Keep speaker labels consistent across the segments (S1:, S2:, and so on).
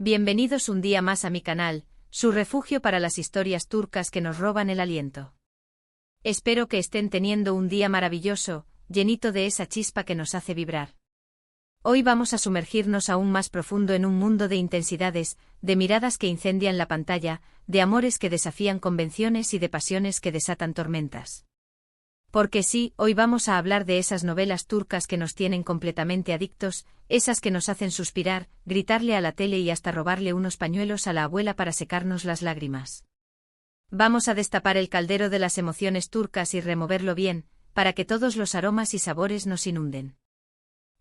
S1: Bienvenidos un día más a mi canal, su refugio para las historias turcas que nos roban el aliento. Espero que estén teniendo un día maravilloso, llenito de esa chispa que nos hace vibrar. Hoy vamos a sumergirnos aún más profundo en un mundo de intensidades, de miradas que incendian la pantalla, de amores que desafían convenciones y de pasiones que desatan tormentas. Porque sí, hoy vamos a hablar de esas novelas turcas que nos tienen completamente adictos, esas que nos hacen suspirar, gritarle a la tele y hasta robarle unos pañuelos a la abuela para secarnos las lágrimas. Vamos a destapar el caldero de las emociones turcas y removerlo bien, para que todos los aromas y sabores nos inunden.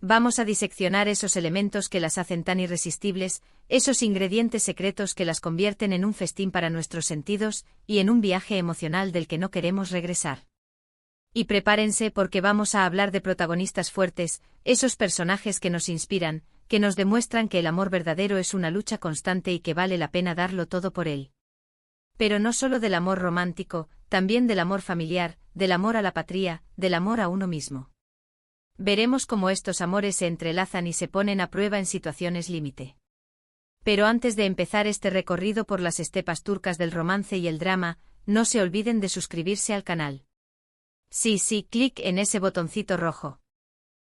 S1: Vamos a diseccionar esos elementos que las hacen tan irresistibles, esos ingredientes secretos que las convierten en un festín para nuestros sentidos y en un viaje emocional del que no queremos regresar. Y prepárense porque vamos a hablar de protagonistas fuertes, esos personajes que nos inspiran, que nos demuestran que el amor verdadero es una lucha constante y que vale la pena darlo todo por él. Pero no solo del amor romántico, también del amor familiar, del amor a la patria, del amor a uno mismo. Veremos cómo estos amores se entrelazan y se ponen a prueba en situaciones límite. Pero antes de empezar este recorrido por las estepas turcas del romance y el drama, no se olviden de suscribirse al canal. Sí, clic en ese botoncito rojo.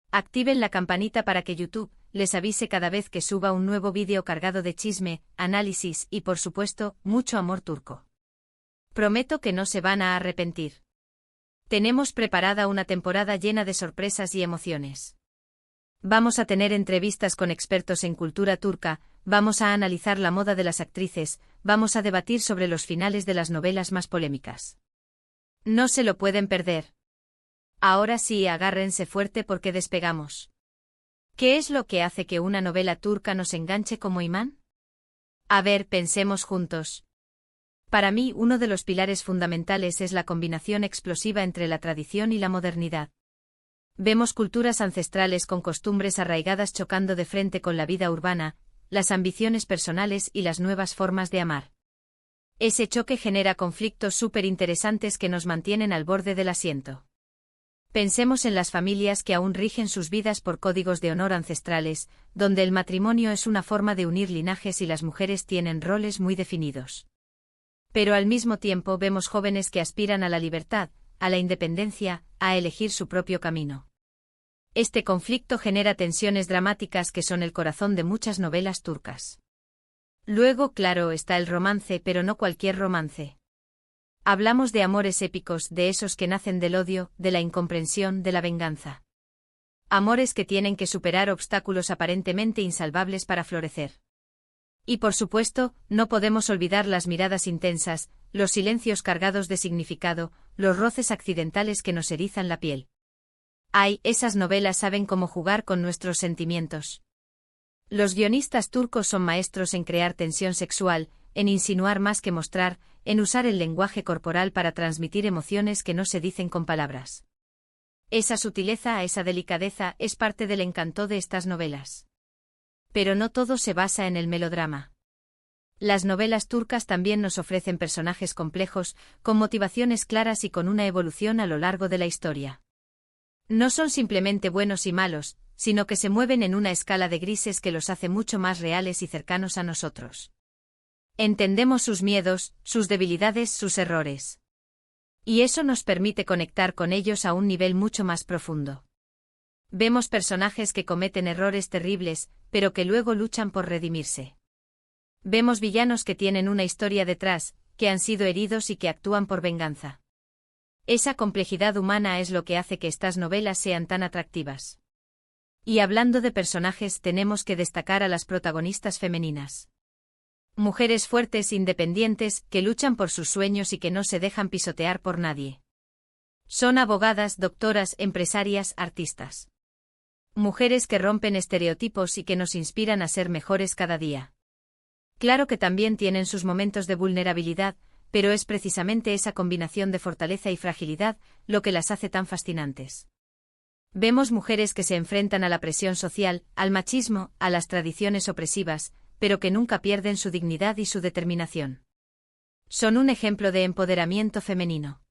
S1: Activen la campanita para que YouTube les avise cada vez que suba un nuevo vídeo cargado de chisme, análisis y, por supuesto, mucho amor turco. Prometo que no se van a arrepentir. Tenemos preparada una temporada llena de sorpresas y emociones. Vamos a tener entrevistas con expertos en cultura turca, vamos a analizar la moda de las actrices, vamos a debatir sobre los finales de las novelas más polémicas. No se lo pueden perder. Ahora sí, agárrense fuerte porque despegamos. ¿Qué es lo que hace que una novela turca nos enganche como imán? A ver, pensemos juntos. Para mí, uno de los pilares fundamentales es la combinación explosiva entre la tradición y la modernidad. Vemos culturas ancestrales con costumbres arraigadas chocando de frente con la vida urbana, las ambiciones personales y las nuevas formas de amar. Ese choque genera conflictos súper interesantes que nos mantienen al borde del asiento. Pensemos en las familias que aún rigen sus vidas por códigos de honor ancestrales, donde el matrimonio es una forma de unir linajes y las mujeres tienen roles muy definidos. Pero al mismo tiempo vemos jóvenes que aspiran a la libertad, a la independencia, a elegir su propio camino. Este conflicto genera tensiones dramáticas que son el corazón de muchas novelas turcas. Luego, claro, está el romance, pero no cualquier romance. Hablamos de amores épicos, de esos que nacen del odio, de la incomprensión, de la venganza. Amores que tienen que superar obstáculos aparentemente insalvables para florecer. Y por supuesto, no podemos olvidar las miradas intensas, los silencios cargados de significado, los roces accidentales que nos erizan la piel. Ay, esas novelas saben cómo jugar con nuestros sentimientos. Los guionistas turcos son maestros en crear tensión sexual, en insinuar más que mostrar, en usar el lenguaje corporal para transmitir emociones que no se dicen con palabras. Esa sutileza, esa delicadeza, es parte del encanto de estas novelas. Pero no todo se basa en el melodrama. Las novelas turcas también nos ofrecen personajes complejos, con motivaciones claras y con una evolución a lo largo de la historia. No son simplemente buenos y malos, sino que se mueven en una escala de grises que los hace mucho más reales y cercanos a nosotros. Entendemos sus miedos, sus debilidades, sus errores. Y eso nos permite conectar con ellos a un nivel mucho más profundo. Vemos personajes que cometen errores terribles, pero que luego luchan por redimirse. Vemos villanos que tienen una historia detrás, que han sido heridos y que actúan por venganza. Esa complejidad humana es lo que hace que estas novelas sean tan atractivas. Y hablando de personajes, tenemos que destacar a las protagonistas femeninas. Mujeres fuertes, independientes, que luchan por sus sueños y que no se dejan pisotear por nadie. Son abogadas, doctoras, empresarias, artistas. Mujeres que rompen estereotipos y que nos inspiran a ser mejores cada día. Claro que también tienen sus momentos de vulnerabilidad, pero es precisamente esa combinación de fortaleza y fragilidad lo que las hace tan fascinantes. Vemos mujeres que se enfrentan a la presión social, al machismo, a las tradiciones opresivas, pero que nunca pierden su dignidad y su determinación. Son un ejemplo de empoderamiento femenino.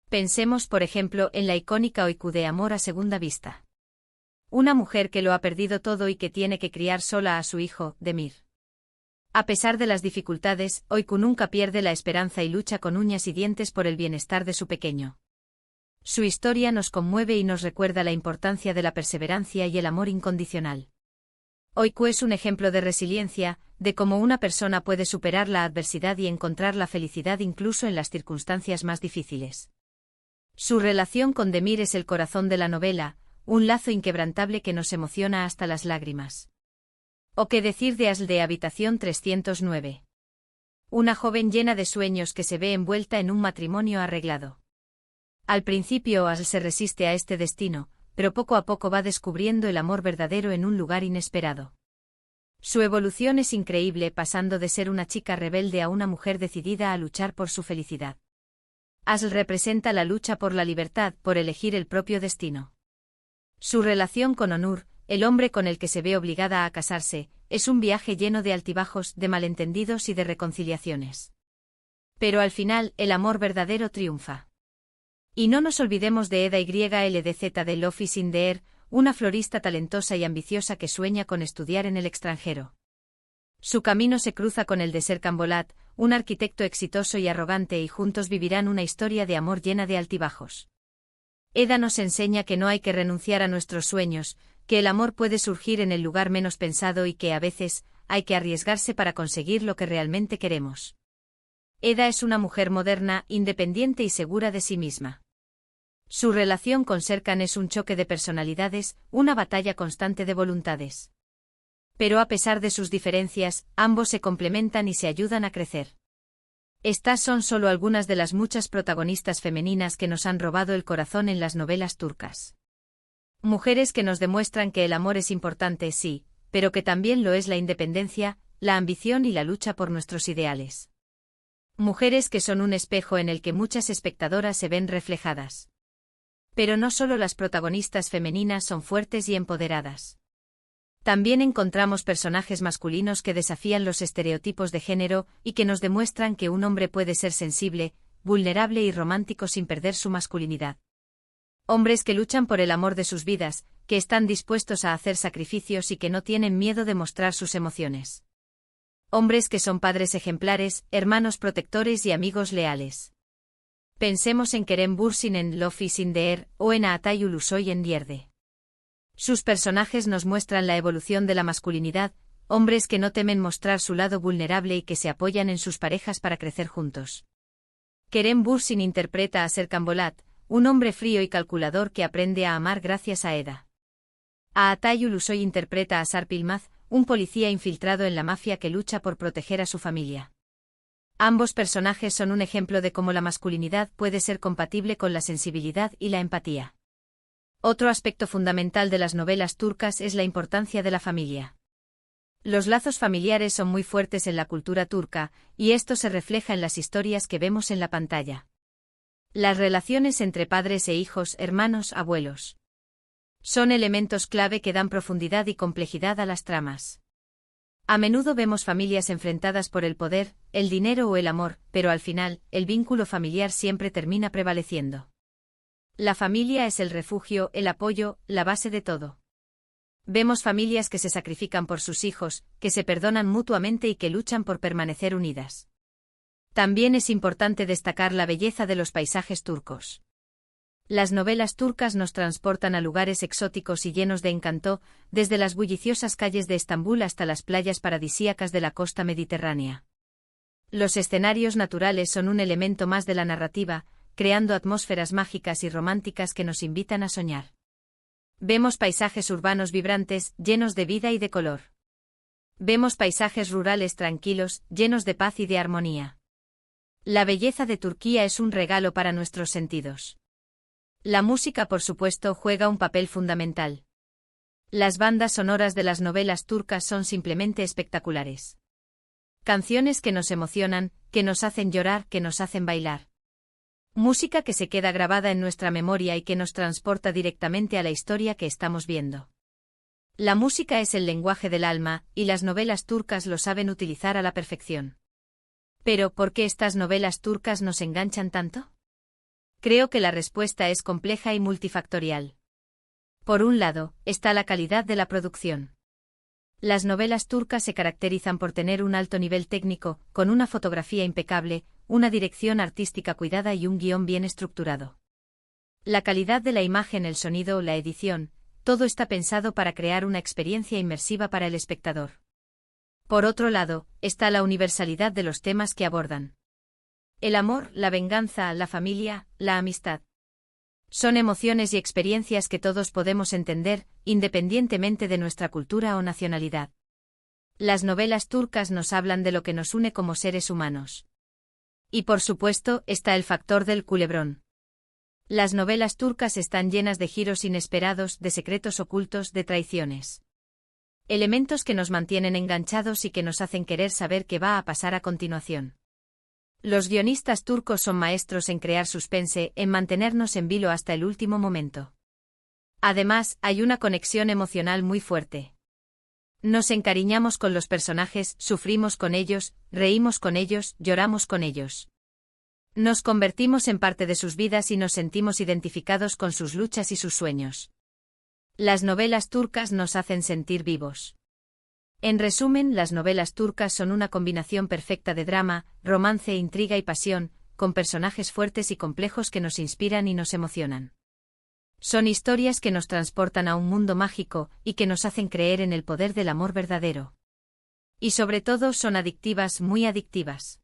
S1: Pensemos, por ejemplo, en la icónica Öykü de Amor a segunda vista. Una mujer que lo ha perdido todo y que tiene que criar sola a su hijo, Demir. A pesar de las dificultades, Oiku nunca pierde la esperanza y lucha con uñas y dientes por el bienestar de su pequeño. Su historia nos conmueve y nos recuerda la importancia de la perseverancia y el amor incondicional. Oiku es un ejemplo de resiliencia, de cómo una persona puede superar la adversidad y encontrar la felicidad incluso en las circunstancias más difíciles. Su relación con Demir es el corazón de la novela, un lazo inquebrantable que nos emociona hasta las lágrimas. ¿O qué decir de Asl de Habitación 309? Una joven llena de sueños que se ve envuelta en un matrimonio arreglado. Al principio Asl se resiste a este destino, pero poco a poco va descubriendo el amor verdadero en un lugar inesperado. Su evolución es increíble, pasando de ser una chica rebelde a una mujer decidida a luchar por su felicidad. Asl representa la lucha por la libertad, por elegir el propio destino. Su relación con Onur, el hombre con el que se ve obligada a casarse, es un viaje lleno de altibajos, de malentendidos y de reconciliaciones. Pero al final, el amor verdadero triunfa. Y no nos olvidemos de Eda YLDZ de Love is in the Air, una florista talentosa y ambiciosa que sueña con estudiar en el extranjero. Su camino se cruza con el de Serkan Bolat, un arquitecto exitoso y arrogante, y juntos vivirán una historia de amor llena de altibajos. Eda nos enseña que no hay que renunciar a nuestros sueños, que el amor puede surgir en el lugar menos pensado y que a veces hay que arriesgarse para conseguir lo que realmente queremos. Eda es una mujer moderna, independiente y segura de sí misma. Su relación con Serkan es un choque de personalidades, una batalla constante de voluntades. Pero a pesar de sus diferencias, ambos se complementan y se ayudan a crecer. Estas son solo algunas de las muchas protagonistas femeninas que nos han robado el corazón en las novelas turcas. Mujeres que nos demuestran que el amor es importante, sí, pero que también lo es la independencia, la ambición y la lucha por nuestros ideales. Mujeres que son un espejo en el que muchas espectadoras se ven reflejadas. Pero no solo las protagonistas femeninas son fuertes y empoderadas. También encontramos personajes masculinos que desafían los estereotipos de género y que nos demuestran que un hombre puede ser sensible, vulnerable y romántico sin perder su masculinidad. Hombres que luchan por el amor de sus vidas, que están dispuestos a hacer sacrificios y que no tienen miedo de mostrar sus emociones. Hombres que son padres ejemplares, hermanos protectores y amigos leales. Pensemos en Kerem Bürsin en Love is in the Air o en Atay Ulusoy en Yerde. Sus personajes nos muestran la evolución de la masculinidad, hombres que no temen mostrar su lado vulnerable y que se apoyan en sus parejas para crecer juntos. Kerem Bürsin interpreta a Serkan Bolat, un hombre frío y calculador que aprende a amar gracias a Eda. Atay Ulusoy interpreta a Sarp Yılmaz, un policía infiltrado en la mafia que lucha por proteger a su familia. Ambos personajes son un ejemplo de cómo la masculinidad puede ser compatible con la sensibilidad y la empatía. Otro aspecto fundamental de las novelas turcas es la importancia de la familia. Los lazos familiares son muy fuertes en la cultura turca, y esto se refleja en las historias que vemos en la pantalla. Las relaciones entre padres e hijos, hermanos, abuelos. Son elementos clave que dan profundidad y complejidad a las tramas. A menudo vemos familias enfrentadas por el poder, el dinero o el amor, pero al final, el vínculo familiar siempre termina prevaleciendo. La familia es el refugio, el apoyo, la base de todo. Vemos familias que se sacrifican por sus hijos, que se perdonan mutuamente y que luchan por permanecer unidas. También es importante destacar la belleza de los paisajes turcos. Las novelas turcas nos transportan a lugares exóticos y llenos de encanto, desde las bulliciosas calles de Estambul hasta las playas paradisíacas de la costa mediterránea. Los escenarios naturales son un elemento más de la narrativa, creando atmósferas mágicas y románticas que nos invitan a soñar. Vemos paisajes urbanos vibrantes, llenos de vida y de color. Vemos paisajes rurales tranquilos, llenos de paz y de armonía. La belleza de Turquía es un regalo para nuestros sentidos. La música, por supuesto, juega un papel fundamental. Las bandas sonoras de las novelas turcas son simplemente espectaculares. Canciones que nos emocionan, que nos hacen llorar, que nos hacen bailar. Música que se queda grabada en nuestra memoria y que nos transporta directamente a la historia que estamos viendo. La música es el lenguaje del alma, y las novelas turcas lo saben utilizar a la perfección. Pero, ¿por qué estas novelas turcas nos enganchan tanto? Creo que la respuesta es compleja y multifactorial. Por un lado, está la calidad de la producción. Las novelas turcas se caracterizan por tener un alto nivel técnico, con una fotografía impecable, una dirección artística cuidada y un guión bien estructurado. La calidad de la imagen, el sonido, la edición, todo está pensado para crear una experiencia inmersiva para el espectador. Por otro lado, está la universalidad de los temas que abordan. El amor, la venganza, la familia, la amistad. Son emociones y experiencias que todos podemos entender, independientemente de nuestra cultura o nacionalidad. Las novelas turcas nos hablan de lo que nos une como seres humanos. Y por supuesto, está el factor del culebrón. Las novelas turcas están llenas de giros inesperados, de secretos ocultos, de traiciones. Elementos que nos mantienen enganchados y que nos hacen querer saber qué va a pasar a continuación. Los guionistas turcos son maestros en crear suspense, en mantenernos en vilo hasta el último momento. Además, hay una conexión emocional muy fuerte. Nos encariñamos con los personajes, sufrimos con ellos, reímos con ellos, lloramos con ellos. Nos convertimos en parte de sus vidas y nos sentimos identificados con sus luchas y sus sueños. Las novelas turcas nos hacen sentir vivos. En resumen, las novelas turcas son una combinación perfecta de drama, romance, intriga y pasión, con personajes fuertes y complejos que nos inspiran y nos emocionan. Son historias que nos transportan a un mundo mágico y que nos hacen creer en el poder del amor verdadero. Y sobre todo son adictivas, muy adictivas.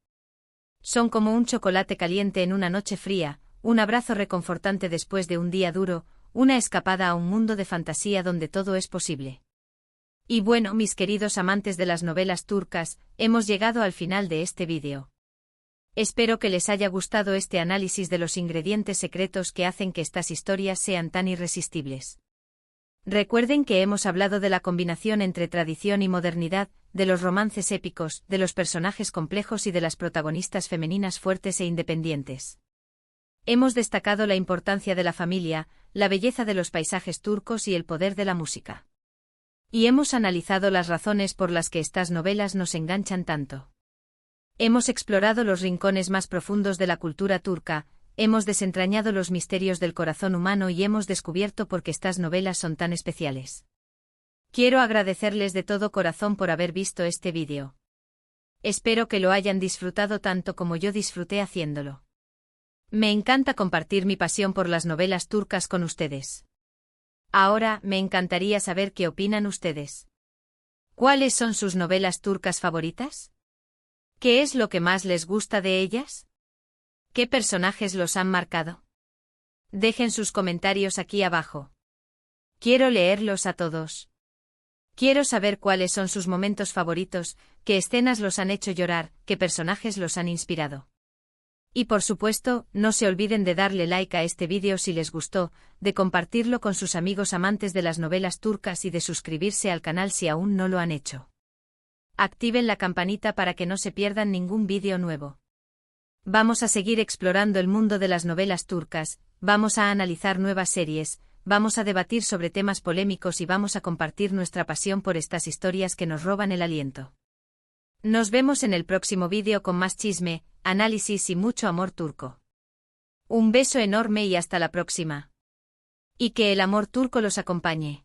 S1: Son como un chocolate caliente en una noche fría, un abrazo reconfortante después de un día duro, una escapada a un mundo de fantasía donde todo es posible. Y bueno, mis queridos amantes de las novelas turcas, hemos llegado al final de este vídeo. Espero que les haya gustado este análisis de los ingredientes secretos que hacen que estas historias sean tan irresistibles. Recuerden que hemos hablado de la combinación entre tradición y modernidad, de los romances épicos, de los personajes complejos y de las protagonistas femeninas fuertes e independientes. Hemos destacado la importancia de la familia, la belleza de los paisajes turcos y el poder de la música. Y hemos analizado las razones por las que estas novelas nos enganchan tanto. Hemos explorado los rincones más profundos de la cultura turca, hemos desentrañado los misterios del corazón humano y hemos descubierto por qué estas novelas son tan especiales. Quiero agradecerles de todo corazón por haber visto este vídeo. Espero que lo hayan disfrutado tanto como yo disfruté haciéndolo. Me encanta compartir mi pasión por las novelas turcas con ustedes. Ahora, me encantaría saber qué opinan ustedes. ¿Cuáles son sus novelas turcas favoritas? ¿Qué es lo que más les gusta de ellas? ¿Qué personajes los han marcado? Dejen sus comentarios aquí abajo. Quiero leerlos a todos. Quiero saber cuáles son sus momentos favoritos, qué escenas los han hecho llorar, qué personajes los han inspirado. Y por supuesto, no se olviden de darle like a este vídeo si les gustó, de compartirlo con sus amigos amantes de las novelas turcas y de suscribirse al canal si aún no lo han hecho. Activen la campanita para que no se pierdan ningún vídeo nuevo. Vamos a seguir explorando el mundo de las novelas turcas, vamos a analizar nuevas series, vamos a debatir sobre temas polémicos y vamos a compartir nuestra pasión por estas historias que nos roban el aliento. Nos vemos en el próximo vídeo con más chisme, análisis y mucho amor turco. Un beso enorme y hasta la próxima. Y que el amor turco los acompañe.